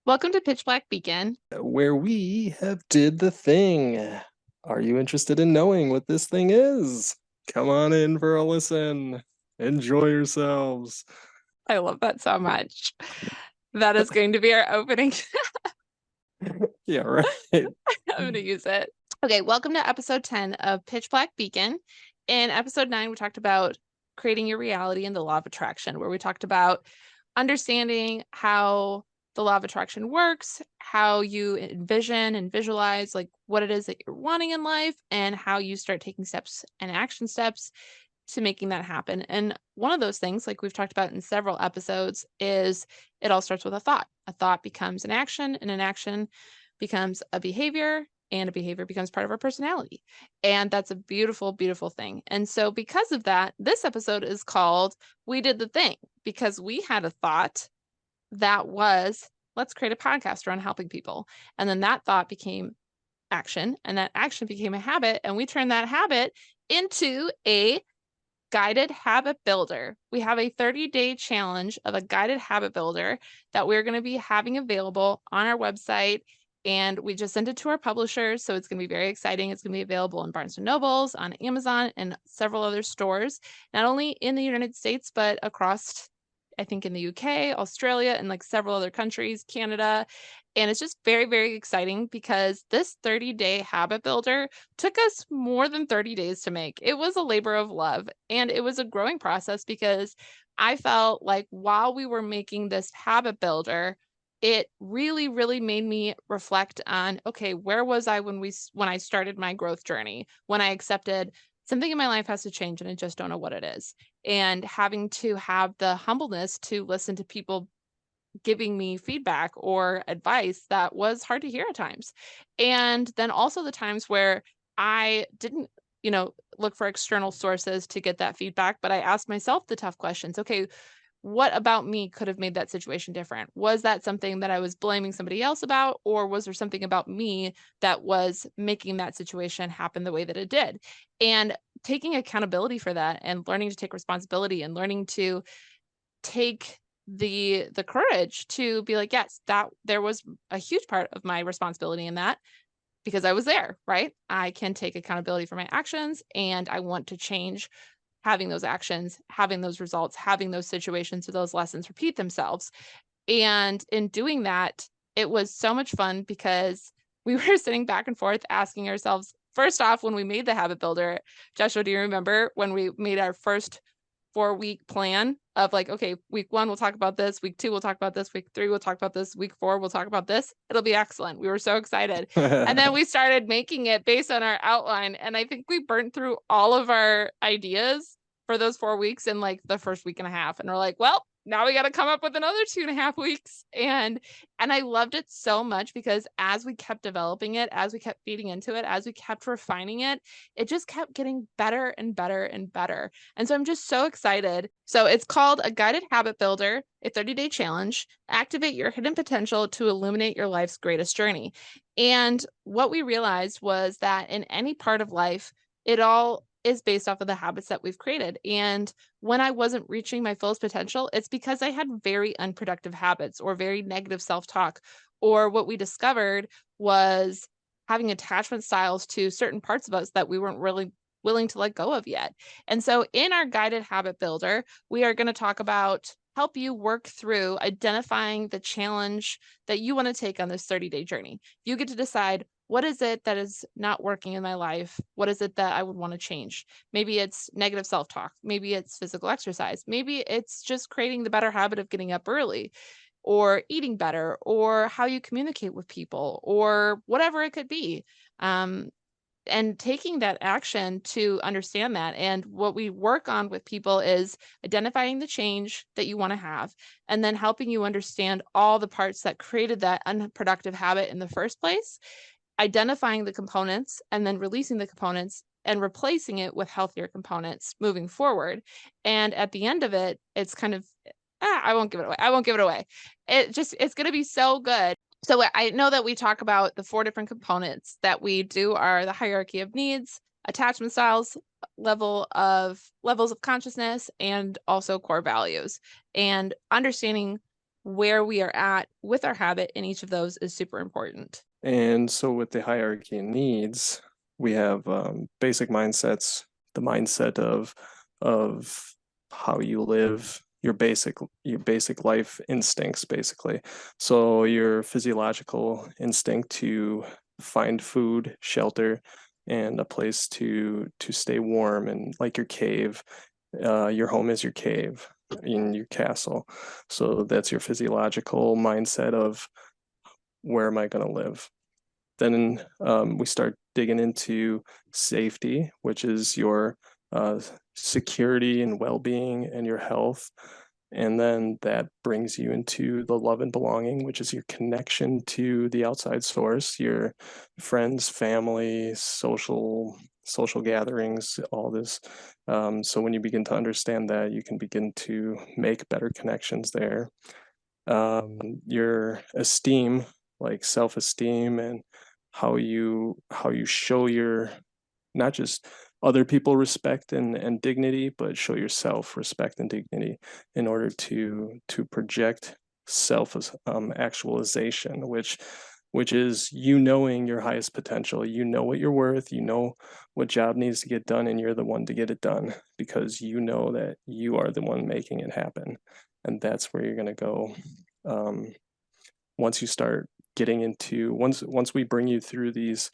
Welcome to Pitch Black Beacon. Where we have did the thing. Are you interested in knowing what this thing is? Come on in for a listen. Enjoy yourselves. I love that so much. That is going to be our opening. Yeah, right. I'm going to use it. Okay, welcome to episode 10 of Pitch Black Beacon. In episode 9, we talked about creating your reality and the law of attraction, where we talked about understanding how the law of attraction works, how you envision and visualize like what it is that you're wanting in life, and how you start taking steps and action steps to making that happen. And one of those things, like we've talked about in several episodes, is it all starts with a thought. A thought becomes an action, and an action becomes a behavior, and a behavior becomes part of our personality. And that's a beautiful, beautiful thing. And so, because of that, this episode is called We Did the Thing, because we had a thought that was, let's create a podcast around helping people. And then that thought became action, and that action became a habit. And we turned that habit into a guided habit builder. We have a 30-day challenge of a guided habit builder that we're going to be having available on our website. And we just sent it to our publishers. So it's going to be very exciting. It's going to be available in Barnes & Nobles, on Amazon, and several other stores, not only in the United States, but across, I think, in the UK, Australia, and like several other countries, Canada. And it's just very, very exciting because this 30-day habit builder took us more than 30 days to make. It was a labor of love, and it was a growing process because I felt like while we were making this habit builder, it really, really made me reflect on, okay, where was I when I started my growth journey, when I accepted something in my life has to change and I just don't know what it is. And having to have the humbleness to listen to people giving me feedback or advice that was hard to hear at times. And then also the times where I didn't, look for external sources to get that feedback, but I asked myself the tough questions. Okay, what about me could have made that situation different? Was that something that I was blaming somebody else about, or was there something about me that was making that situation happen the way that it did? And taking accountability for that and learning to take responsibility and learning to take the courage to be like, yes, that there was a huge part of my responsibility in that because I was there, right? I can take accountability for my actions, and I want to change having those actions, having those results, having those situations or those lessons repeat themselves. And in doing that, it was so much fun because we were sitting back and forth asking ourselves, first off, when we made the habit builder, Joshua, do you remember when we made our first 4-week plan of like, okay, week 1, we'll talk about this. Week 2, we'll talk about this. Week 3, we'll talk about this. Week 4, we'll talk about this. It'll be excellent. We were so excited. And then we started making it based on our outline. And I think we burnt through all of our ideas for those 4 weeks in like the first week and a half. And we're like, well, now we got to come up with another 2.5 weeks. And I loved it so much because as we kept developing it, as we kept feeding into it, as we kept refining it, it just kept getting better and better and better. And so I'm just so excited. So it's called a guided habit builder, a 30-day challenge. Activate your hidden potential to illuminate your life's greatest journey. And what we realized was that in any part of life, it all is based off of the habits that we've created. And when I wasn't reaching my fullest potential, it's because I had very unproductive habits or very negative self-talk. Or what we discovered was having attachment styles to certain parts of us that we weren't really willing to let go of yet. And so in our guided habit builder, we are going to talk about help you work through identifying the challenge that you want to take on this 30-day journey. You get to decide, what is it that is not working in my life? What is it that I would want to change? Maybe it's negative self-talk. Maybe it's physical exercise. Maybe it's just creating the better habit of getting up early or eating better or how you communicate with people or whatever it could be. And taking that action to understand that. And what we work on with people is identifying the change that you want to have, and then helping you understand all the parts that created that unproductive habit in the first place, identifying the components, and then releasing the components and replacing it with healthier components moving forward. And at the end of it, it's kind of, I won't give it away. I won't give it away. It's going to be so good. So I know that we talk about the 4 different components that we do are the hierarchy of needs, attachment styles, levels of consciousness, and also core values. And understanding where we are at with our habit in each of those is super important. And so with the hierarchy of needs, we have basic mindsets, the mindset of how you live, your basic life instincts, basically. So your physiological instinct to find food, shelter, and a place to stay warm, and like your cave, your home is your cave in your castle. So that's your physiological mindset of where am I going to live. Then we start digging into safety, which is your uh, security and well-being and your health. And then that brings you into the love and belonging, which is your connection to the outside source, your friends, family, social gatherings, all this. So when you begin to understand that, you can begin to make better connections there. Your esteem, like self-esteem, and how you show your, not just other people respect and dignity, but show yourself respect and dignity in order to project self actualization, which is you knowing your highest potential. You know what you're worth, you know what job needs to get done, and you're the one to get it done because you know that you are the one making it happen. And that's where you're going to go. um, Once you start getting into, once we bring you through these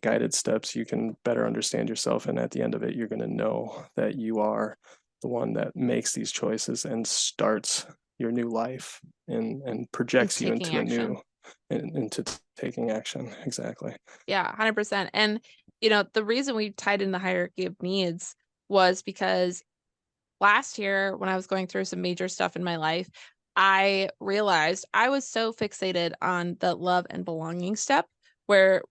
guided steps, you can better understand yourself, and at the end of it, you're going to know that you are the one that makes these choices and starts your new life, and And projects you taking into a new, action. into taking action. Exactly. Yeah, 100%. And, the reason we tied in the hierarchy of needs was because last year when I was going through some major stuff in my life, I realized I was so fixated on the love and belonging step where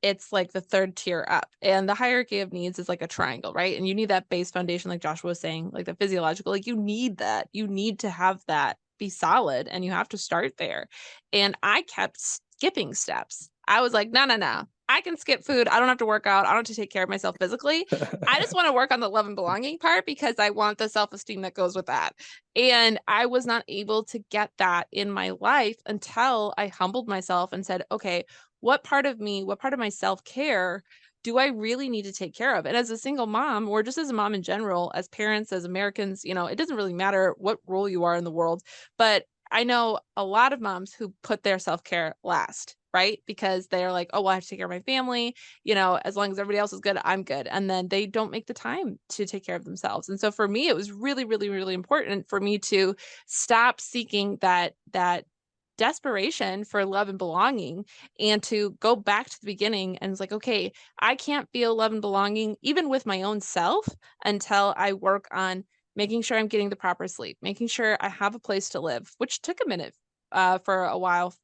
it's like the third tier up. And the hierarchy of needs is like a triangle, right? And you need that base foundation, like Joshua was saying, like the physiological, like you need that. You need to have that be solid and you have to start there. And I kept skipping steps. I was like, no, no, no. I can skip food. I don't have to work out. I don't have to take care of myself physically. I just want to work on the love and belonging part because I want the self esteem that goes with that. And I was not able to get that in my life until I humbled myself and said, okay, what part of me, what part of my self-care do I really need to take care of? And as a single mom, or just as a mom in general, as parents, as Americans, it doesn't really matter what role you are in the world. But I know a lot of moms who put their self-care last, right? Because they're like, oh, well, I have to take care of my family. As long as everybody else is good, I'm good. And then they don't make the time to take care of themselves. And so for me, it was really, really, really important for me to stop seeking that desperation for love and belonging and to go back to the beginning and it's like, okay, I can't feel love and belonging even with my own self until I work on making sure I'm getting the proper sleep, making sure I have a place to live, which took a minute for a while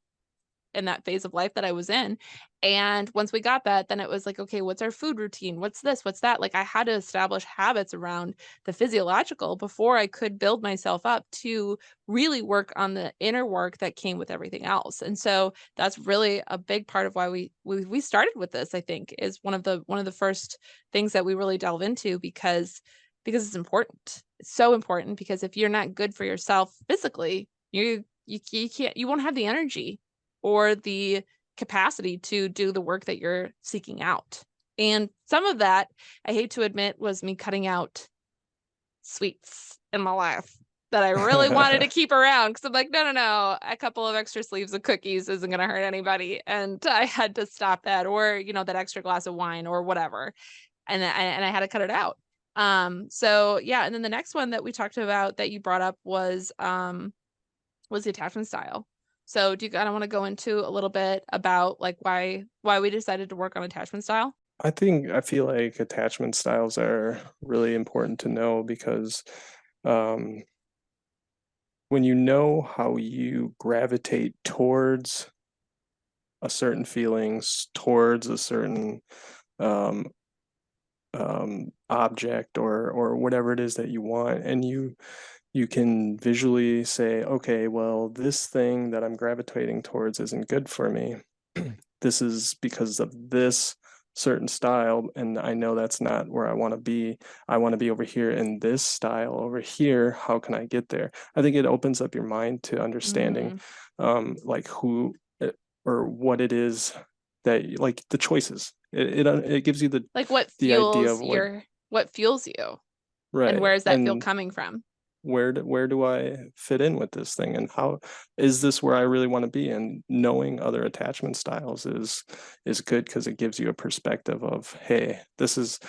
in that phase of life that I was in. And once we got that, then it was like, okay, what's our food routine? What's this? What's that? Like I had to establish habits around the physiological before I could build myself up to really work on the inner work that came with everything else. And so that's really a big part of why we started with this, I think, is one of the first things that we really delve into because it's important. It's so important because if you're not good for yourself physically, you can't you won't have the energy or the capacity to do the work that you're seeking out. And some of that, I hate to admit, was me cutting out sweets in my life that I really wanted to keep around because I'm like, no, no, no, a couple of extra sleeves of cookies isn't going to hurt anybody. And I had to stop that, or, that extra glass of wine or whatever. And I had to cut it out. So yeah. And then the next one that we talked about that you brought up was the attachment style. So do you kind of want to go into a little bit about like why we decided to work on attachment style? I feel like attachment styles are really important to know because um, when you know how you gravitate towards a certain feelings, towards a certain um, object, or whatever it is that you want, and you can visually say, okay, well, this thing that I'm gravitating towards isn't good for me. This is because of this certain style, and I know that's not where I want to be. I want to be over here in this style over here. How can I get there? I think it opens up your mind to understanding Mm. like who or what it is that like the choices. It gives you Like the idea of what fuels you, and right, where is that fuel and coming from? where do I fit in with this thing, and how is this where I really want to be? And knowing other attachment styles is good because it gives you a perspective of, hey, this is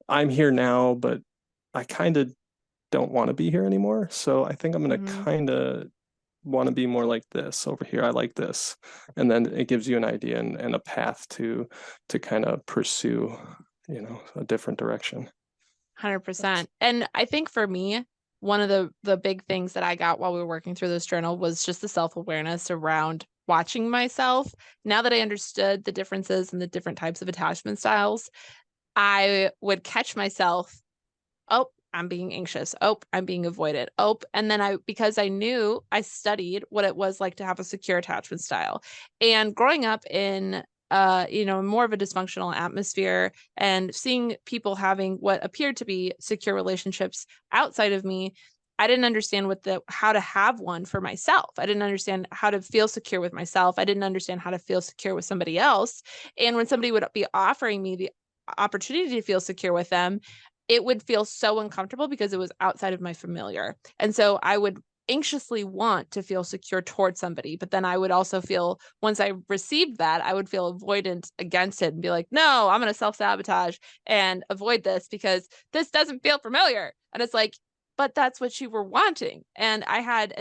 I'm here now, but I kind of don't want to be here anymore. So I think I'm gonna Hmm. kind of want to be more like this over here. I like this. And then it gives you an idea and a path to kind of pursue, a different direction. 100%. And I think for me, one of the big things that I got while we were working through this journal was just the self-awareness around watching myself. Now that I understood the differences and the different types of attachment styles, I would catch myself, oh, I'm being anxious. Oh, I'm being avoided. Oh, and then because I knew, I studied what it was like to have a secure attachment style. And growing up in more of a dysfunctional atmosphere and seeing people having what appeared to be secure relationships outside of me, I didn't understand how to have one for myself. I didn't understand how to feel secure with myself. I didn't understand how to feel secure with somebody else. And when somebody would be offering me the opportunity to feel secure with them, it would feel so uncomfortable because it was outside of my familiar. And so I would anxiously want to feel secure towards somebody, but then I would also feel, once I received that, I would feel avoidant against it and be like, no, I'm going to self-sabotage and avoid this because this doesn't feel familiar. And it's like, but that's what you were wanting. And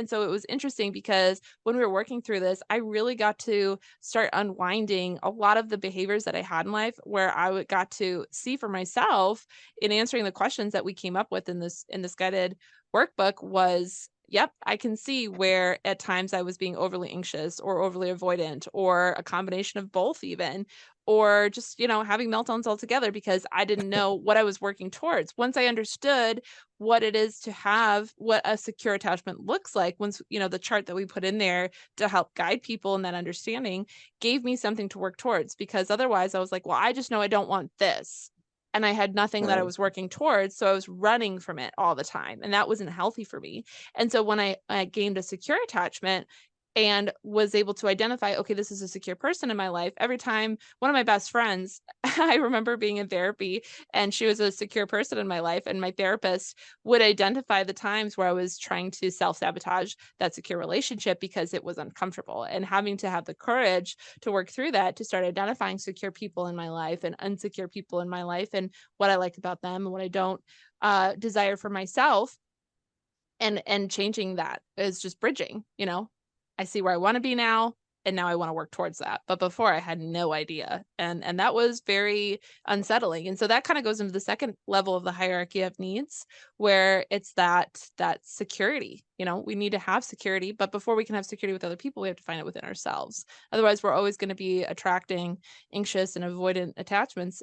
so it was interesting because when we were working through this, I really got to start unwinding a lot of the behaviors that I had in life, where got to see for myself in answering the questions that we came up with in this guided workbook was, yep, I can see where at times I was being overly anxious or overly avoidant or a combination of both even, or just, having meltdowns altogether because I didn't know what I was working towards. Once I understood what it is to have what a secure attachment looks like, once, the chart that we put in there to help guide people in that understanding gave me something to work towards, because otherwise I was like, well, I just know I don't want this. And I had nothing that I Right. was working towards. So I was running from it all the time. And that wasn't healthy for me. And so when I gained a secure attachment and was able to identify, okay, this is a secure person in my life. Every time one of my best friends, I remember being in therapy and she was a secure person in my life. And my therapist would identify the times where I was trying to self sabotage that secure relationship because it was uncomfortable, and having to have the courage to work through that, to start identifying secure people in my life and unsecure people in my life and what I like about them and what I don't desire for myself, and changing that is just bridging. I see where I want to be now, and now I want to work towards that, but before I had no idea, and that was very unsettling. And so that kind of goes into the second level of the hierarchy of needs, where it's that security. We need to have security, but before we can have security with other people, we have to find it within ourselves. Otherwise, we're always going to be attracting anxious and avoidant attachments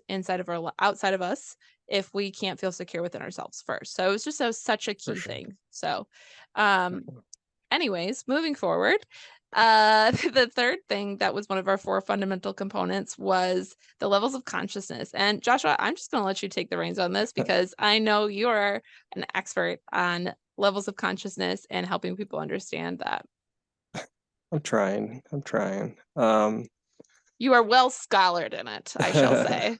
outside of us if we can't feel secure within ourselves first. So it was just such a For key sure. thing. So, For um, sure. anyways, moving forward, the third thing that was one of our four fundamental components was the levels of consciousness. And Joshua, I'm just going to let you take the reins on this because I know you are an expert on levels of consciousness and helping people understand that. I'm trying. I'm trying. You are well scholared in it, I shall say,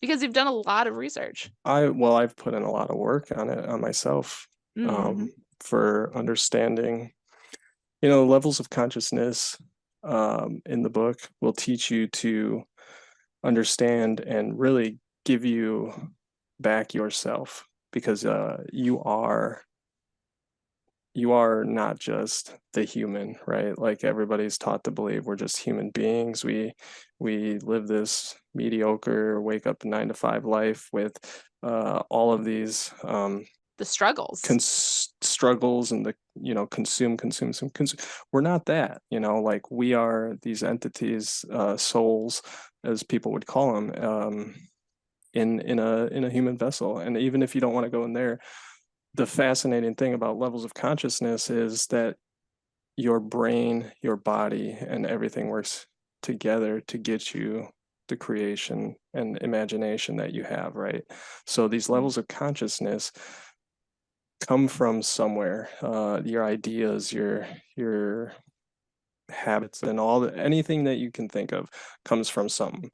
because you've done a lot of research. I've put in a lot of work on it on myself, Mm-hmm. for understanding, levels of consciousness, in the book will teach you to understand and really give you back yourself, because you are not just the human, right? Like everybody's taught to believe we're just human beings. We live this mediocre, wake up 9 to 5 life with all of these The struggles. struggles and the consume. We're not that, like we are these entities, souls, as people would call them, in a human vessel. And even if you don't want to go in there, the fascinating thing about levels of consciousness is that your brain, your body, and everything works together to get you the creation and imagination that you have, right? So these levels of consciousness come from somewhere. Your ideas, your habits, and anything that you can think of comes from some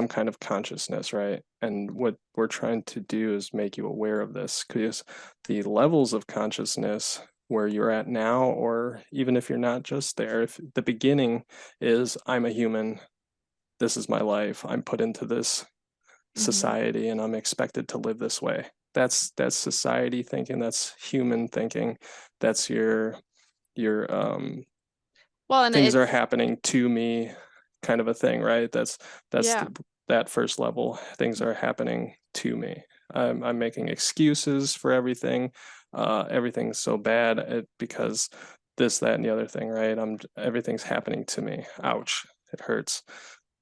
kind of consciousness, right? And what we're trying to do is make you aware of this, because the levels of consciousness where you're at now, or even if you're not just there, if the beginning is I'm a human, this is my life, I'm put into this Mm-hmm. society and I'm expected to live this way. That's society thinking, that's human thinking, that's your Well, and things are it's, happening to me kind of a thing, right? That's yeah. that first level. Things are happening to me. I'm making excuses for everything. Everything's so bad because this, that, and the other thing, right? Everything's happening to me. Ouch, it hurts.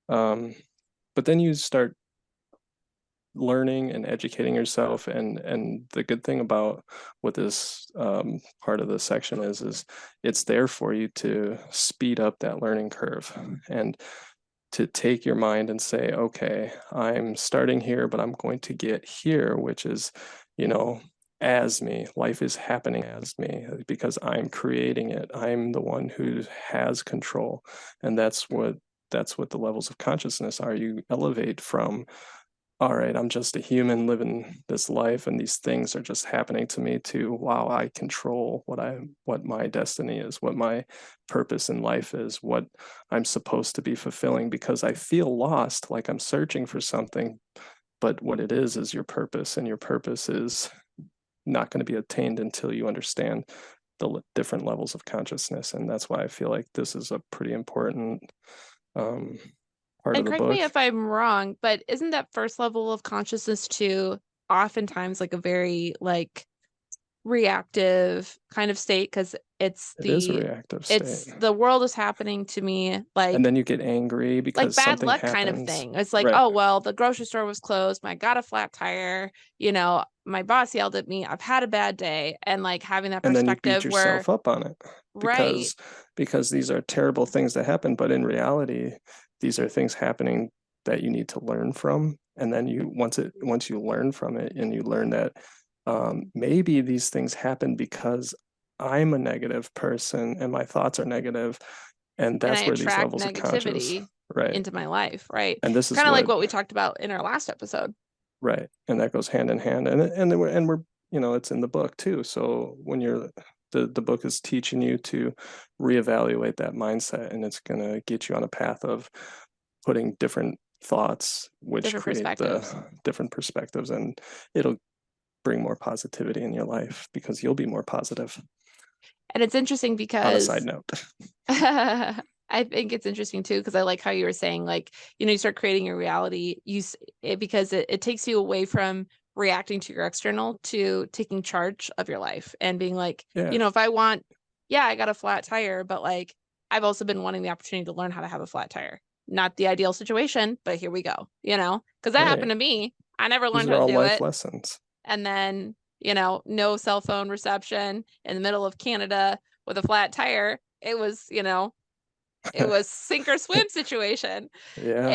Um, but then you start learning and educating yourself, and the good thing about what this part of the section is it's there for you to speed up that learning curve, and to take your mind and say, okay, I'm starting here, but I'm going to get here, which is, you know, as me. Life is happening as me because I'm creating it. I'm the one who has control. And that's what the levels of consciousness are. You elevate from, all right, I'm just a human living this life, and these things are just happening to me, to wow, I control what my destiny is, what my purpose in life is, what I'm supposed to be fulfilling, because I feel lost, like I'm searching for something, but what it is your purpose, and your purpose is not going to be attained until you understand the different levels of consciousness. And that's why I feel like this is a pretty important um, part of And the correct me book. if I'm wrong, but isn't that first level of consciousness too oftentimes like a very like reactive kind of state? Because It is a reactive state. it's the world is happening to me And then you get angry like because bad something luck kind of happens. thing. It's like, Right. oh well, the grocery store was closed, I got a flat tire, my boss yelled at me, I've had a bad day, and like having that And then you beat perspective where yourself up on it right. because these are terrible things that happen, but in reality, these are things happening that you need to learn from. And then once you learn from it, and you learn that maybe these things happen because I'm a negative person and my thoughts are negative, and And I that's where these attract levels of conscious, negativity right? into my life, right? And this is Kind of like what what we talked about in our last episode. Right. And that goes hand in hand. And we're it's in the book too. So when the book is teaching you to reevaluate that mindset, and it's gonna get you on a path of putting different thoughts which Different create the perspectives. different perspectives, and it'll bring more positivity in your life because you'll be more positive. And it's interesting On a side because note. I think it's interesting too, because I like how you were saying, like, you start creating your reality, because it takes you away from reacting to your external to taking charge of your life and being like, Yeah. if I want, yeah, I got a flat tire, but like, I've also been wanting the opportunity to learn how to have a flat tire. Not the ideal situation, but here we go, because that happened Right. to me. I never These learned are how to all do life it. lessons. And then, no cell phone reception in the middle of Canada with a flat tire. It was sink or swim situation. Yeah.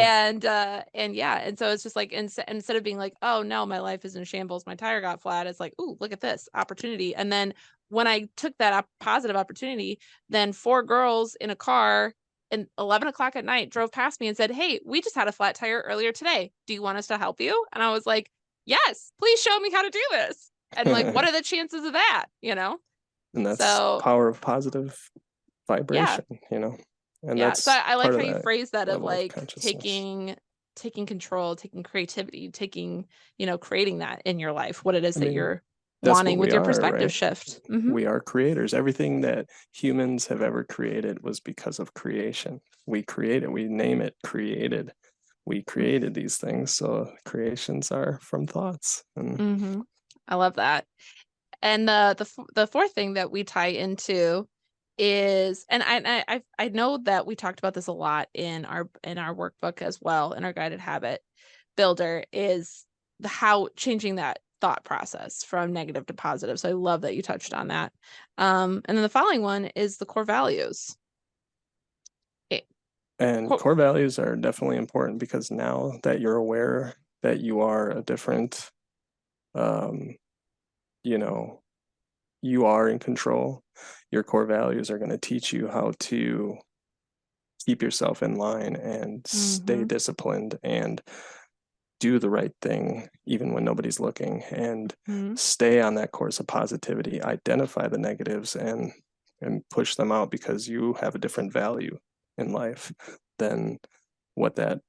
And yeah, and so it's just like instead of being like, oh no, my life is in shambles, my tire got flat, it's like, ooh, look at this opportunity. And then when I took that positive opportunity, then four girls in a car and 11 o'clock at night drove past me and said, hey, we just had a flat tire earlier today, do you want us to help you? And I was like, yes, please show me how to do this. And like, what are the chances of that? And that's So power of positive yeah. vibration. And Yeah. So that's I like part how of you that phrase that of level of like consciousness. taking control, taking creativity, creating that in your life, what it is I that mean, you're that's what wanting with we your are, perspective right? shift. We are creators. Everything that humans have ever created was because of creation. We created, we name it created. We created these things. So creations are from thoughts. And Mm-hmm. I love that. And the fourth thing that we tie into is, and I know that we talked about this a lot in our workbook as well, in our guided habit builder, is how changing that thought process from negative to positive. So I love that you touched on that. And then the following one is the core values. And core values are definitely important because now that you're aware that you are a different, um, you know, you are in control, your core values are going to teach you how to keep yourself in line and stay Mm-hmm. disciplined and do the right thing even when nobody's looking, and Mm-hmm. stay on that course of positivity, identify the negatives and push them out because you have a different value in life than what that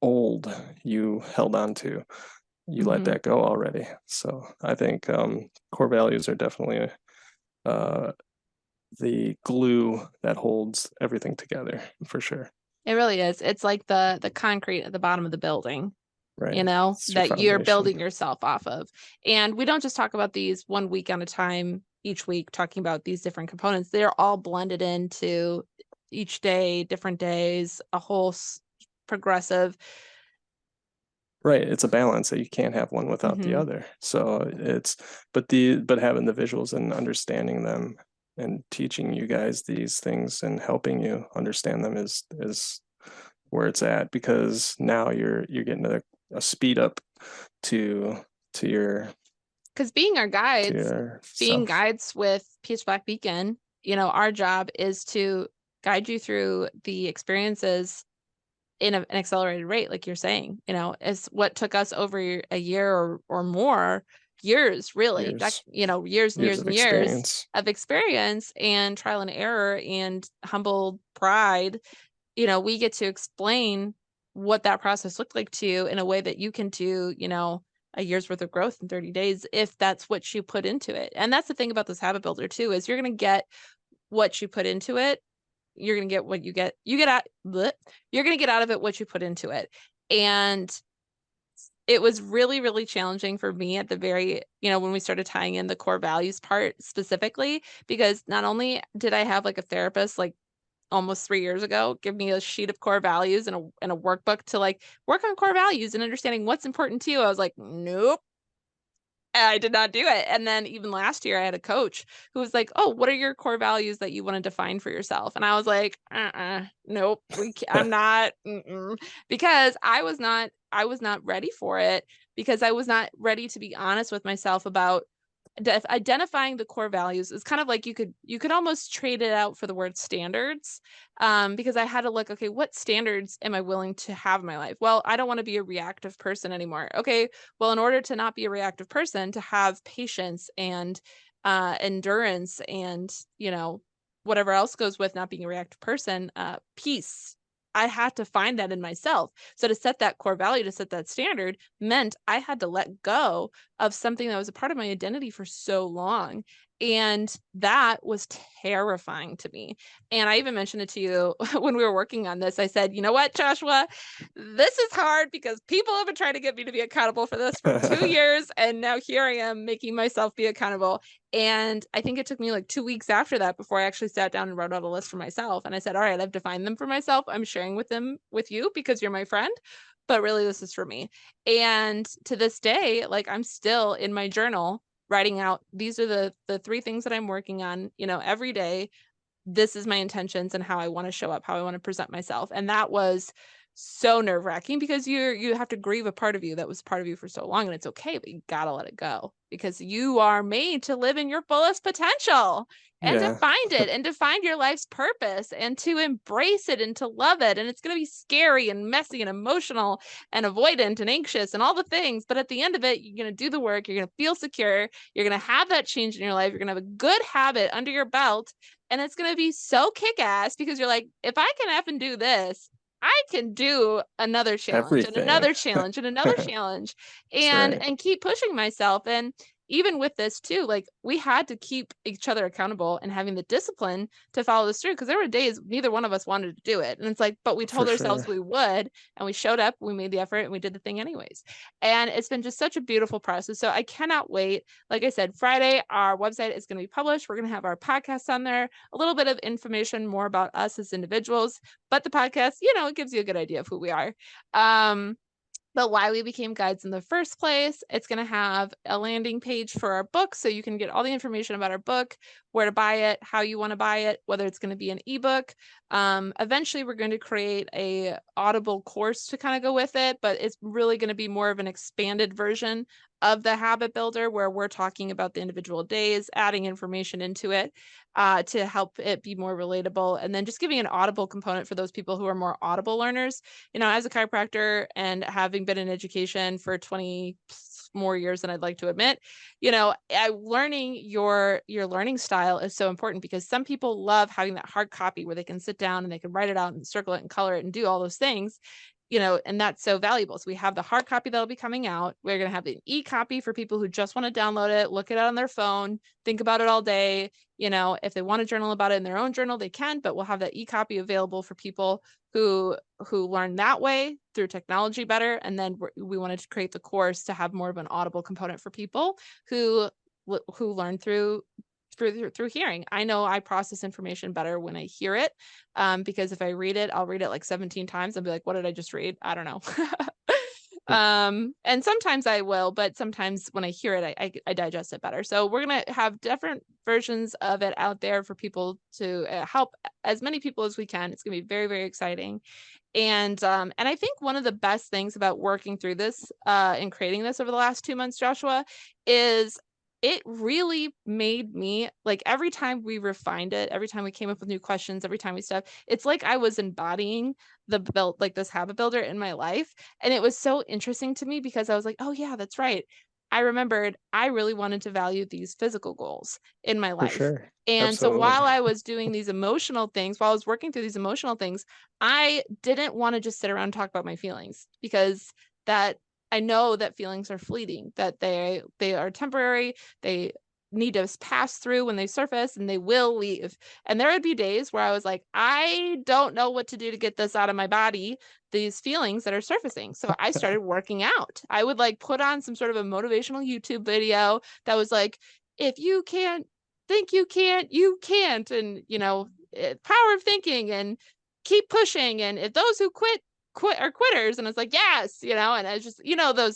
old you held on to. You let Mm-hmm. that go already. So I think core values are definitely uh, the glue that holds everything together for sure. It really is. It's like the concrete at the bottom of the building, Right. It's your that you're foundation. building yourself off of. And we don't just talk about these one week at a time each week, talking about these different components. They're all blended into each day, different days, a whole progressive. Right. It's a balance that you can't have one without the Mm-hmm. other. So it's, but having the visuals and understanding them and teaching you guys these things and helping you understand them is where it's at, because now you're getting a speed up to to your Because to being yourself. guides with Peach Black Beacon, our job is to guide you through the experiences in an accelerated rate, like you're saying. Is what took us over a year or more years, really, Years years and years years of and years experience. of experience and trial and error and humble pride. We get to explain what that process looked like to you in a way that you can do, a year's worth of growth in 30 days if that's what you put into it. And that's the thing about this habit builder too, is you're going to get what you put into it. You're going to get what you get out, bleh, you're going to get out of it what you put into it. And it was really, really challenging for me at the very, when we started tying in the core values part specifically, because not only did I have like a therapist, like almost 3 years ago, give me a sheet of core values and a workbook to like work on core values and understanding what's important to you. I was like, nope. I did not do it. And then even last year, I had a coach who was like, "Oh, what are your core values that you want to define for yourself?" And I was like, nope, I'm not, because I was not ready for it, because I was not ready to be honest with myself about identifying the core values. Is kind of like you could almost trade it out for the word standards, because I had to look, okay, what standards am I willing to have in my life? Well, I don't want to be a reactive person anymore. Okay, well, in order to not be a reactive person, to have patience and endurance and whatever else goes with not being a reactive person, peace, I had to find that in myself. So to set that core value, to set that standard, meant I had to let go of something that was a part of my identity for so long. And that was terrifying to me. And I even mentioned it to you when we were working on this. I said, you know what, Joshua, this is hard because people have been trying to get me to be accountable for this for 2 years. And now here I am making myself be accountable. And I think it took me like 2 weeks after that before I actually sat down and wrote out a list for myself. And I said, all right, I've defined them for myself. I'm sharing them with you because you're my friend, but really this is for me. And to this day, like I'm still in my journal writing out, these are the three things that I'm working on, every day. This is my intentions and how I want to show up, how I want to present myself. And that was so nerve-wracking because you have to grieve a part of you that was part of you for so long, and it's okay, but you gotta let it go because you are made to live in your fullest potential and to Yeah. find it and to find your life's purpose and to embrace it and to love it. And it's going to be scary and messy and emotional and avoidant and anxious and all the things, but at the end of it, you're going to do the work, you're going to feel secure, you're going to have that change in your life, you're going to have a good habit under your belt, and it's going to be so kick-ass because you're like, if I can F and do this, I can do another challenge and Everything. another challenge and another challenge, That's right. and keep pushing myself. And even with this too, like we had to keep each other accountable and having the discipline to follow this through, because there were days neither one of us wanted to do it. And it's like, but we For told ourselves sure. we would, and we showed up, we made the effort, and we did the thing anyways. And it's been just such a beautiful process. So I cannot wait. Like I said, Friday, our website is going to be published. We're going to have our podcast on there, a little bit of information more about us as individuals, but the podcast, it gives you a good idea of who we are. But why we became guides in the first place. It's going to have a landing page for our book, so you can get all the information about our book, where to buy it, how you want to buy it, whether it's going to be an ebook. Eventually we're going to create a Audible course to kind of go with it, but it's really going to be more of an expanded version of the habit builder, where we're talking about the individual days, adding information into it to help it be more relatable, and then just giving an Audible component for those people who are more Audible learners. As a chiropractor and having been in education for 20 more years than I'd like to admit, learning your learning style is so important, because some people love having that hard copy where they can sit down and they can write it out and circle it and color it and do all those things. And that's so valuable. So we have the hard copy that'll be coming out. We're going to have the e-copy for people who just want to download it, look it on their phone, think about it all day. If they want to journal about it in their own journal, they can, but we'll have that e-copy available for people who learn that way through technology better. And then we wanted to create the course to have more of an Audible component for people who learn through hearing. I know I process information better when I hear it, because if I read it, I'll read it like 17 times and be like, what did I just read? I don't know. And sometimes I will, but sometimes when I hear it, I digest it better. So we're going to have different versions of it out there for people to help as many people as we can. It's going to be very, very exciting. And I think one of the best things about working through this and creating this over the last 2 months, Joshua, is it really made me, like, every time we refined it, every time we came up with new questions, every time we stuff, it's like I was embodying this habit builder in my life. And it was so interesting to me, because I was like, oh yeah, that's right. I remembered I really wanted to value these physical goals in my For life. sure. And so while Absolutely. I was doing these emotional things, while I was working through these emotional things, I didn't want to just sit around and talk about my feelings, because that I know that feelings are fleeting, that they are temporary. They need to pass through when they surface, and they will leave. And there would be days where I was like, I don't know what to do to get this out of my body, these feelings that are surfacing. So I started working out. I would like put on some sort of a motivational YouTube video that was like, if you can't think you can't, you can't. And, power of thinking, and keep pushing. And if those who quit are quitters. And it's like, yes, and I just,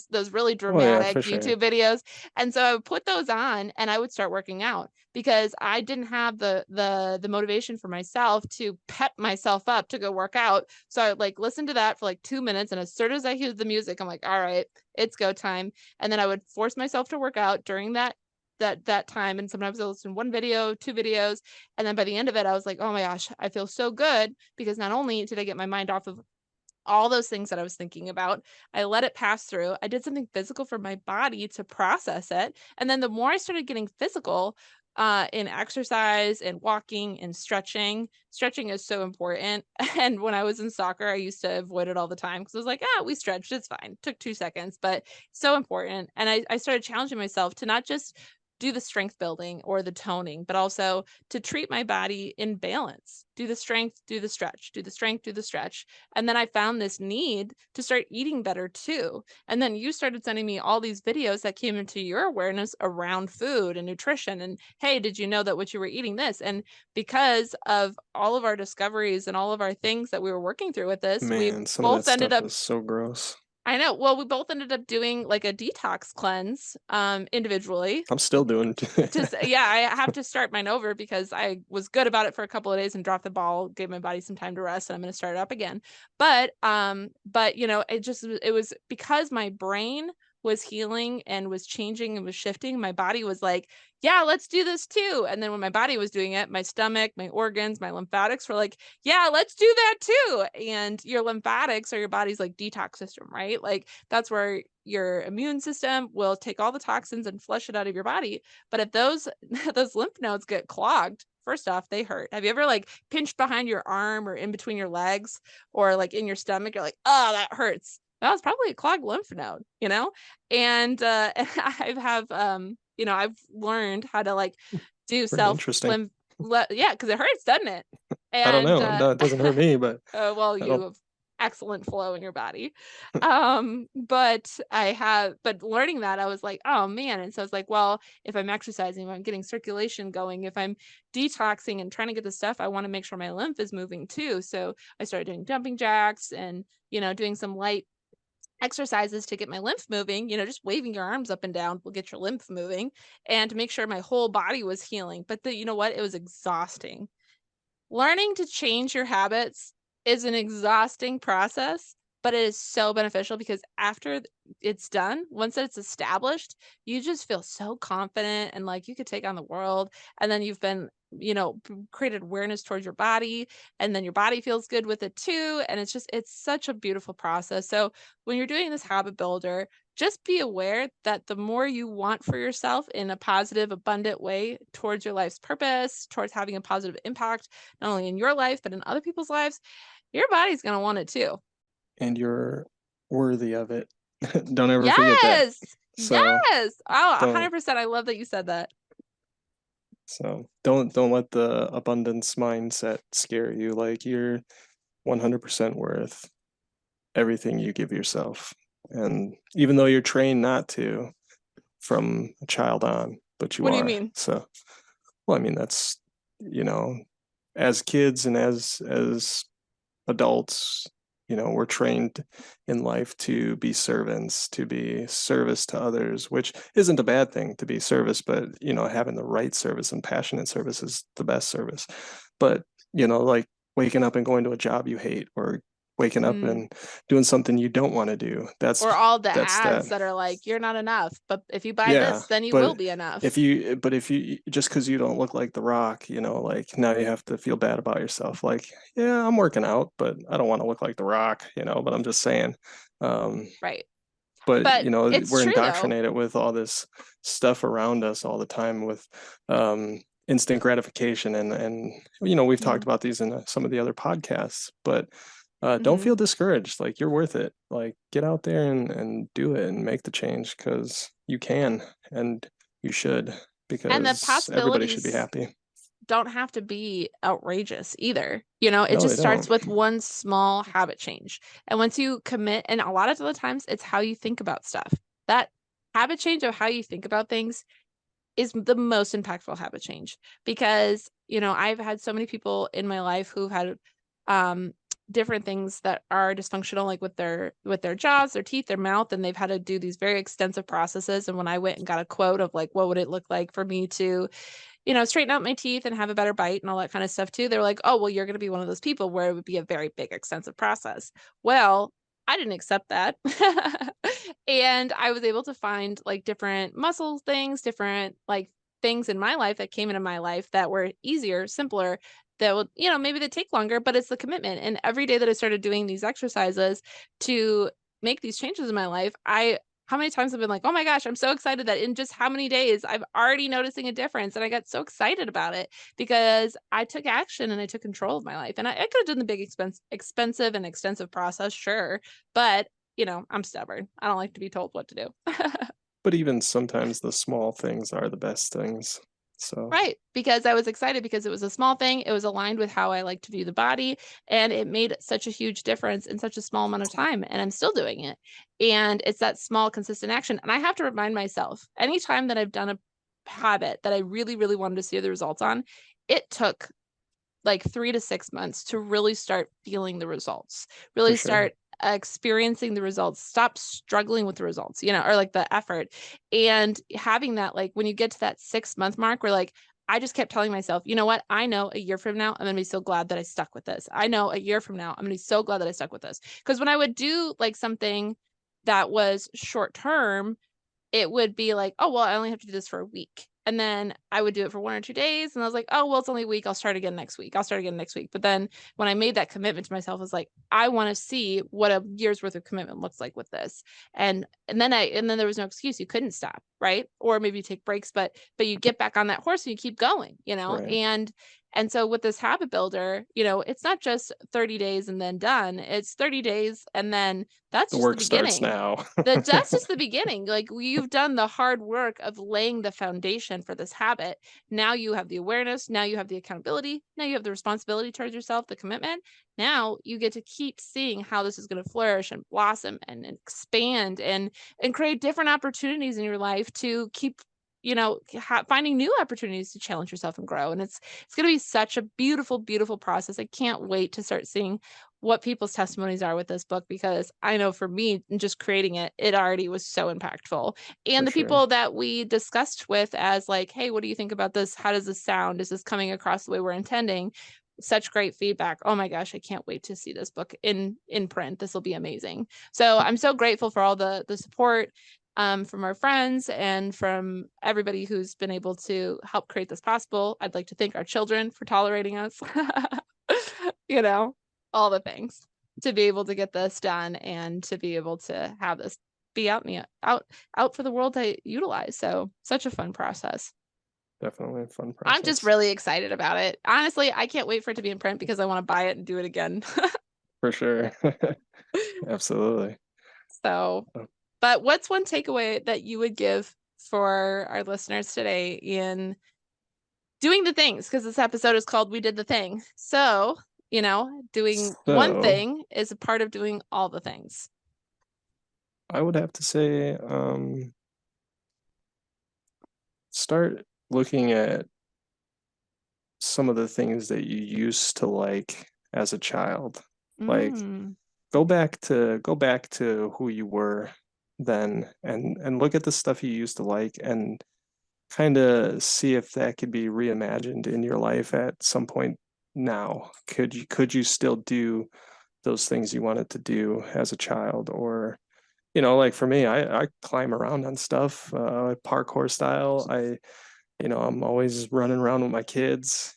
those really Oh yeah, dramatic for sure. YouTube videos. And so I would put those on and I would start working out, because I didn't have the motivation for myself to pep myself up to go work out. So I would like listen to that for like 2 minutes. And as soon as I hear the music, I'm like, all right, it's go time. And then I would force myself to work out during that time. And sometimes I'll listen to one video, two videos. And then by the end of it, I was like, oh my gosh, I feel so good, because not only did I get my mind off of all those things that I was thinking about, I let it pass through. I did something physical for my body to process it. And then the more I started getting physical in exercise and walking and stretching is so important. And when I was in soccer, I used to avoid it all the time, because I was like, we stretched, it's fine. Took 2 seconds, but so important. And I started challenging myself to not just do the strength building or the toning, but also to treat my body in balance. Do the strength, do the stretch, do the strength, do the stretch. And then I found this need to start eating better too. And then you started sending me all these videos that came into your awareness around food and nutrition. And hey, did you know that what you were eating this? And because of all of our discoveries and all of our things that we were working through with this, we Man, some of that both ended stuff up, is so gross. I know, well, we both ended up doing like a detox cleanse individually. I'm still doing Just yeah, I have to start mine over, because I was good about it for a couple of days and dropped the ball, gave my body some time to rest, and I'm going to start it up again. But it was because my brain was healing and was changing and was shifting. My body was like, yeah, let's do this too. And then when my body was doing it, my stomach, my organs, my lymphatics were like, yeah, let's do that too. And your lymphatics are your body's like detox system, right? Like that's where your immune system will take all the toxins and flush it out of your body. But if those those lymph nodes get clogged, first off, they hurt. Have you ever like pinched behind your arm or in between your legs or like in your stomach? You're like, oh, that hurts. That was probably a clogged lymph node, And I've learned how to like do pretty self interesting. lymph. Yeah, because it hurts, doesn't it? I don't And know. No, it doesn't hurt me, but well, I you don't. have excellent flow in your body. But learning that, I was like, oh man. And so I was like, well, if I'm exercising, if I'm getting circulation going, if I'm detoxing and trying to get the stuff, I want to make sure my lymph is moving too. So I started doing jumping jacks and, doing some light exercises to get my lymph moving, just waving your arms up and down will get your lymph moving, and to make sure my whole body was healing. But you know what? It was exhausting. Learning to change your habits is an exhausting process, but it is so beneficial because after it's done, once it's established, you just feel so confident and like you could take on the world. And then you've been, created awareness towards your body, and then your body feels good with it too. And it's such a beautiful process. So when you're doing this habit builder, just be aware that the more you want for yourself in a positive, abundant way towards your life's purpose, towards having a positive impact, not only in your life, but in other people's lives, your body's going to want it too. And you're worthy of it. Don't ever forget that. Yes. So Yes. Oh, don't 100%. I love that you said that. don't let the abundance mindset scare you. Like you're 100% worth everything you give yourself. And even though you're trained not to from a child on, but you What do you are. mean? So, well, I mean, that's, you know, as kids and as adults, we're trained in life to be servants, to be service to others, which isn't a bad thing to be service, but having the right service and passionate service is the best service. But like waking up and going to a job you hate, or waking up Mm. and doing something you don't want to do, Or all the that's that. ads that are like, you're not enough, but if you buy Yeah, this, then you will but be enough. if you just because you don't look like The Rock, like now you have to feel bad about yourself. Like, yeah, I'm working out, but I don't want to look like The Rock, but I'm just saying. Right. But But it's we're true though. indoctrinated with all this stuff around us all the time with instant gratification, and we've talked Mm-hmm. about these in some of the other podcasts, but don't Mm-hmm. feel discouraged. Like you're worth it. Like get out there and do it and make the change because you can and you should, And the because everybody should be possibilities happy. don't have to be outrageous either. It No, they just starts don't. with one small habit change. And once you commit, and a lot of the times it's how you think about stuff. That habit change of how you think about things is the most impactful habit change because, I've had so many people in my life who've had um different things that are dysfunctional, like with their jaws, their teeth, their mouth, and they've had to do these very extensive processes. And when I went and got a quote of like what would it look like for me to straighten out my teeth and have a better bite and all that kind of stuff too. They were like, oh, well, you're going to be one of those people where it would be a very big, extensive process. Well, I didn't accept that. And I was able to find like different muscle things, different like things in my life that came into my life that were easier, simpler, that would, maybe they take longer, but it's the commitment. And every day that I started doing these exercises to make these changes in my life, how many times I've been like, oh my gosh, I'm so excited that in just how many days I'm already noticing a difference. And I got so excited about it because I took action and I took control of my life. And I could have done the big expensive and extensive process, sure. But, I'm stubborn. I don't like to be told what to do. But even sometimes the small things are the best things. So Right. Because I was excited because it was a small thing. It was aligned with how I like to view the body. And it made such a huge difference in such a small amount of time. And I'm still doing it. And it's that small, consistent action. And I have to remind myself anytime that I've done a habit that I really, really wanted to see the results on, it took like 3 to 6 months to really start feeling the results, for really sure. start experiencing the results, stop struggling with the results, or like the effort. And having that, like when you get to that 6 month mark, where like, I just kept telling myself, you know what? I know a year from now, I'm going to be so glad that I stuck with this. I know a year from now, I'm going to be so glad that I stuck with this. Because when I would do like something that was short term, it would be like, oh, well, I only have to do this for a week. And then I would do it for 1 or 2 days. And I was like, oh, well, it's only a week. I'll start again next week. I'll start again next week. But then when I made that commitment to myself, I was like, I want to see what a year's worth of commitment looks like with this. And then there was no excuse. You couldn't stop, right? Or maybe you take breaks, but you get back on that horse and you keep going, Right. and so with this habit builder, it's not just 30 days and then done. It's 30 days and then that's The just the work starts beginning. now. That's just the beginning. Like you've done the hard work of laying the foundation for this habit. Now you have the awareness. Now you have the accountability. Now you have the responsibility towards yourself, the commitment. Now you get to keep seeing how this is going to flourish and blossom and expand and create different opportunities in your life to keep finding new opportunities to challenge yourself and grow. And it's going to be such a beautiful, beautiful process. I can't wait to start seeing what people's testimonies are with this book, because I know for me, just creating it, it already was so impactful. And For the sure. people that we discussed with as like, hey, what do you think about this? How does this sound? Is this coming across the way we're intending? Such great feedback. Oh my gosh, I can't wait to see this book in print. This will be amazing. So I'm so grateful for all the support from our friends and from everybody who's been able to help create this possible. I'd like to thank our children for tolerating us. You know, all the things to be able to get this done and to be able to have this be out in the out for the world to utilize. So such a fun process. Definitely a fun I'm just process. really excited about it. Honestly, I can't wait for it to be in print because I want to buy it and do it again. For sure. Absolutely. So, Oh, but what's one takeaway that you would give for our listeners today in doing the things? Because this episode is called We Did the Thing. So, doing one so thing is a part of doing all the things. I would have to say, start looking at some of the things that you used to like as a child. Like Mm, go back to who you were then and look at the stuff you used to like and kind of see if that could be reimagined in your life at some point now. Could you still do those things you wanted to do as a child? Or like for me, I climb around on stuff, parkour style. I'm always running around with my kids,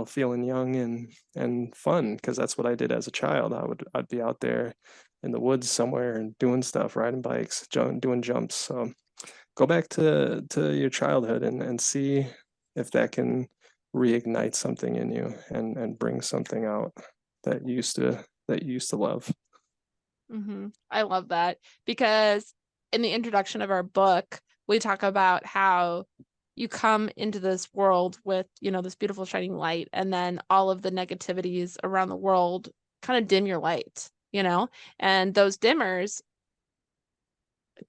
feeling young and fun because that's what I did as a child. I'd be out there in the woods somewhere and doing stuff, riding bikes, doing jumps. So go back to your childhood and see if that can reignite something in you and bring something out that you used to love. I love that because in the introduction of our book, we talk about how you come into this world with, this beautiful shining light, and then all of the negativities around the world kind of dim your light, and those dimmers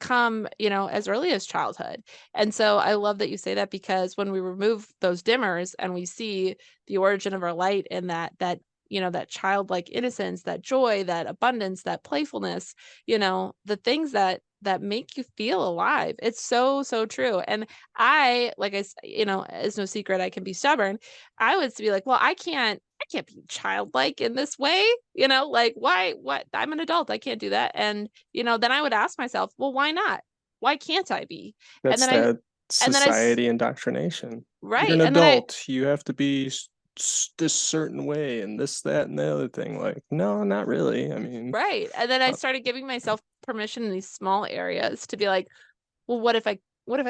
come, as early as childhood. And so I love that you say that because when we remove those dimmers and we see the origin of our light and that childlike innocence, that joy, that abundance, that playfulness, the things that make you feel alive. It's so, so true. And it's no secret I can be stubborn. I would be like, well, I can't be childlike in this way, like why, what? I'm an adult. I can't do that. And then I would ask myself, well, why not? Why can't I be? And That's then I, that and then I, society indoctrination. You're right. an And then I, adult. You have to be this certain way and this, that, and the other thing. Like, no, not really. I mean, right. And then I uh, started giving myself permission in these small areas to be like, well, what if I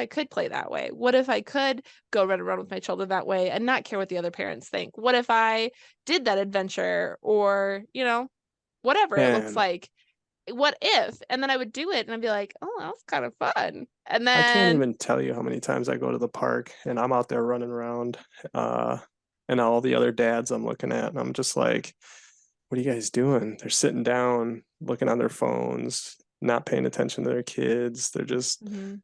could play that way? What if I could go run around with my children that way and not care what the other parents think? What if I did that adventure or, whatever it looks man, like? What if? And then I would do it and I'd be like, oh, that was kind of fun. And I can't then, even tell you how many times I go to the park and I'm out there running around, uh, and all the other dads I'm looking at, and I'm just like, what are you guys doing? They're sitting down, looking on their phones, not paying attention to their kids. mhm,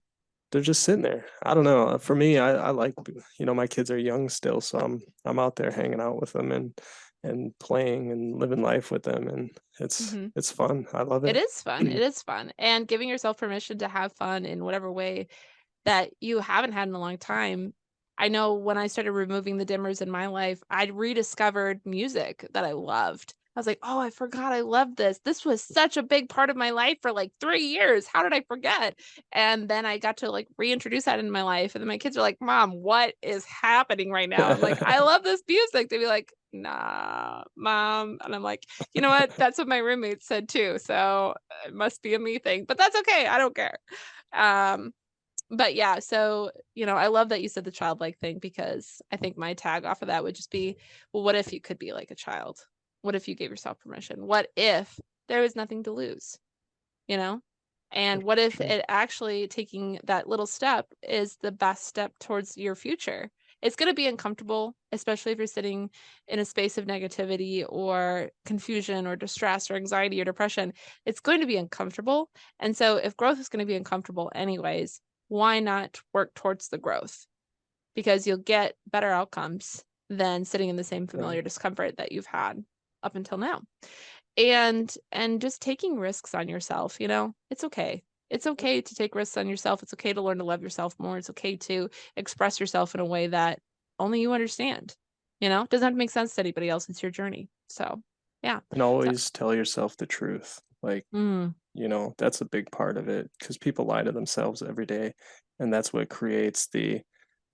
They're just sitting there. I don't know. For me, I like, my kids are young still, so I'm out there hanging out with them and playing and living life with them, and it's mhm. it's fun. I love It it. is fun. It is fun. And giving yourself permission to have fun in whatever way that you haven't had in a long time. I know when I started removing the dimmers in my life, I rediscovered music that I loved. I was like, oh, I forgot I loved this. This was such a big part of my life for like 3 years. How did I forget? And then I got to like reintroduce that in my life. And then my kids are like, Mom, what is happening right now? I'm like, I love this music. They'd be like, nah, Mom. And I'm like, you know what? That's what my roommate said too. So it must be a me thing, but that's okay. I don't care. Um, but yeah, so I love that you said the childlike thing because I think my tag off of that would just be, well, what if you could be like a child? What if you gave yourself permission? What if there was nothing to lose, you know? And what if Sure. it actually taking that little step is the best step towards your future? It's going to be uncomfortable, especially if you're sitting in a space of negativity or confusion or distress or anxiety or depression. It's going to be uncomfortable. And so, if growth is going to be uncomfortable, anyways, why not work towards the growth? Because you'll get better outcomes than sitting in the same Right. familiar discomfort that you've had up until now. and just taking risks on yourself, it's okay. It's okay to take risks on yourself. It's okay to learn to love yourself more. It's okay to express yourself in a way that only you understand. It doesn't have to make sense to anybody else. It's your journey. So, yeah. And So, always tell yourself the truth. Like, mm, that's a big part of it because people lie to themselves every day. And that's what creates the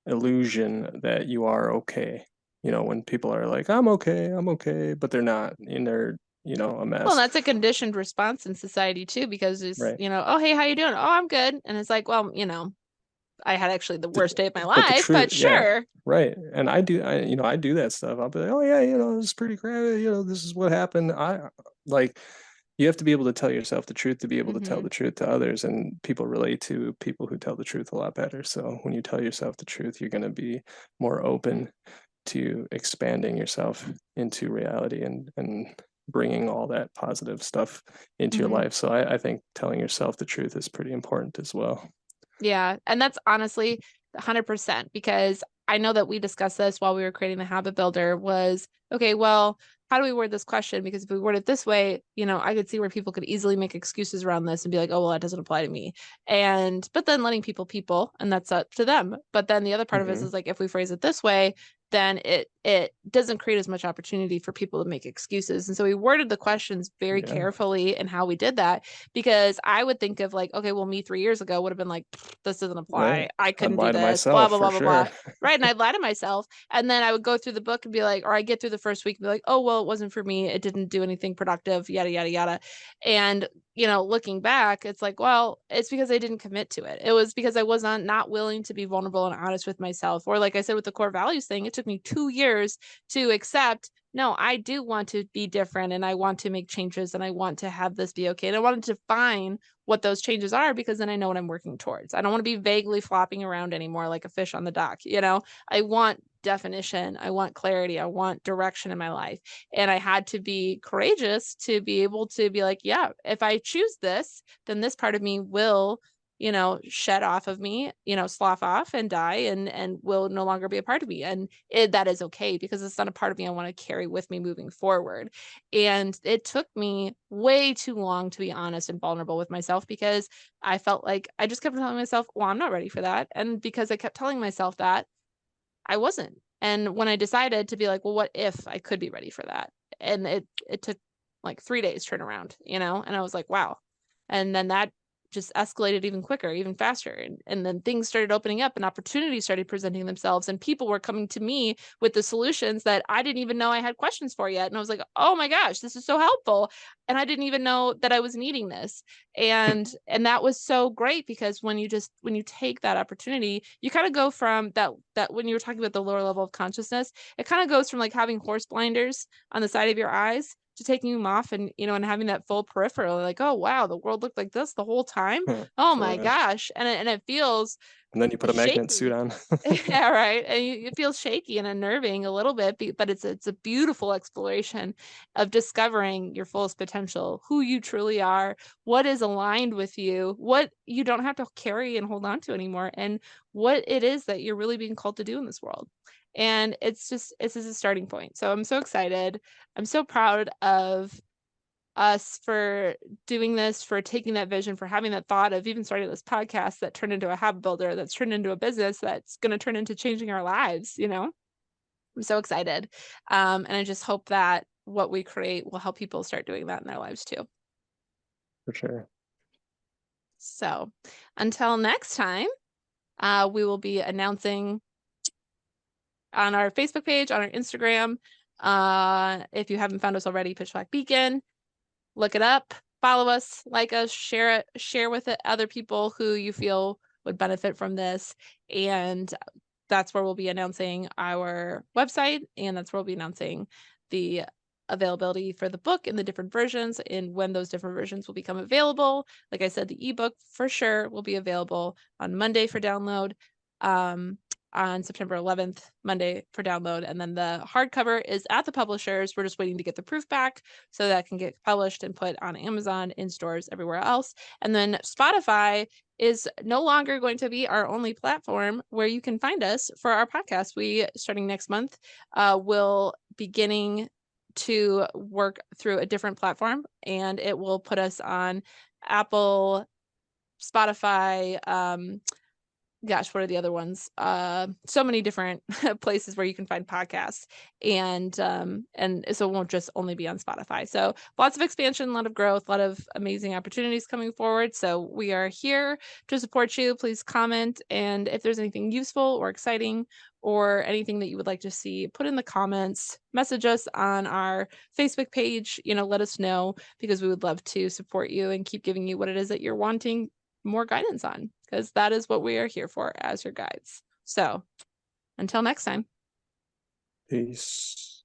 illusion that you are okay. When people are like, I'm okay, but they're not, and they're, a well, mess. that's a conditioned response in society too, because it's, Right. oh, hey, how you doing? Oh, I'm good. And it's like, well, I had actually the worst day of my But the life, truth, but yeah, sure. right. And I do that stuff. I'll be like, oh yeah, this is pretty crappy. This is what happened. I like, you have to be able to tell yourself the truth to be able to tell Mm-hmm. the truth to others, and people relate to people who tell the truth a lot better. So when you tell yourself the truth, you're going to be more open to expanding yourself into reality and bringing all that positive stuff into your Mm-hmm. life. So I think telling yourself the truth is pretty important as well. Yeah. And that's honestly 100% because I know that we discussed this while we were creating the habit builder was, okay, well, how do we word this question? Because if we word it this way, I could see where people could easily make excuses around this and be like, oh, well, that doesn't apply to me. But then letting people, and that's up to them. But then the other part of it Mm-hmm. is like, if we phrase it this way, then it doesn't create as much opportunity for people to make excuses. And so we worded the questions very Yeah. carefully in how we did that, because I would think of like, okay, well, me 3 years ago would have been like, this doesn't Right. apply. I I'd couldn't do lie to this, blah, myself blah, for blah, blah, blah. sure. Right. And I'd lie to myself. And then I would go through the book and be like, or I get through the first week and be like, oh, well, it wasn't for me. It didn't do anything productive, yada, yada, yada. And, looking back, it's like, well, it's because I didn't commit to it. It was because I was not willing to be vulnerable and honest with myself. Or like I said, with the core values thing, it took me 2 years to accept, no, I do want to be different and I want to make changes and I want to have this be okay. And I wanted to define what those changes are, because then I know what I'm working towards. I don't want to be vaguely flopping around anymore like a fish on the dock. I want definition. I want clarity. I want direction in my life. And I had to be courageous to be able to be like, yeah, if I choose this, then this part of me will shed off of me, slough off and die, and will no longer be a part of me. And that is okay, because it's not a part of me I want to carry with me moving forward. And it took me way too long to be honest and vulnerable with myself, because I felt like I just kept telling myself, well, I'm not ready for that. And because I kept telling myself that, I wasn't. And when I decided to be like, well, what if I could be ready for that? And it took like 3 days turnaround, and I was like, wow. And then that just escalated even quicker, even faster. And then things started opening up and opportunities started presenting themselves, and people were coming to me with the solutions that I didn't even know I had questions for yet. And I was like, oh my gosh, this is so helpful. And I didn't even know that I was needing this. And that was so great, because when you take that opportunity, you kind of go from that when you were talking about the lower level of consciousness, it kind of goes from like having horse blinders on the side of your eyes to taking them off, and having that full peripheral, like, oh wow, the world looked like this the whole time. Oh For my real. gosh. And it feels And then you put a magnet suit shaky. on. Yeah, right. And it feels shaky and unnerving a little bit, but it's a beautiful exploration of discovering your fullest potential, who you truly are, what is aligned with you, what you don't have to carry and hold on to anymore, and what it is that you're really being called to do in this world. And it's just a starting point. So I'm so excited. I'm so proud of us for doing this, for taking that vision, for having that thought of even starting this podcast that turned into a habit builder, that's turned into a business that's going to turn into changing our lives. I'm so excited. And I just hope that what we create will help people start doing that in their lives too. For sure. So until next time, we will be announcing on our Facebook page, on our Instagram. If you haven't found us already, Pitch Black Beacon, look it up, follow us, like us, share it, share with it other people who you feel would benefit from this. And that's where we'll be announcing our website, and that's where we'll be announcing the availability for the book in the different versions and when those different versions will become available. Like I said, the ebook for sure will be available on Monday for download. On September 11th, Monday for download. And then the hardcover is at the publishers. We're just waiting to get the proof back so that can get published and put on Amazon, in stores, everywhere else. And then Spotify is no longer going to be our only platform where you can find us for our podcast. We, starting next month, will beginning to work through a different platform, and it will put us on Apple, Spotify, gosh, what are the other ones? So many different places where you can find podcasts, and so it won't just only be on Spotify. So lots of expansion, a lot of growth, a lot of amazing opportunities coming forward. So we are here to support you. Please comment, and if there's anything useful or exciting or anything that you would like to see, put in the comments, message us on our Facebook page, let us know, because we would love to support you and keep giving you what it is that you're wanting more guidance on, because that is what we are here for as your guides. So until next time. Peace.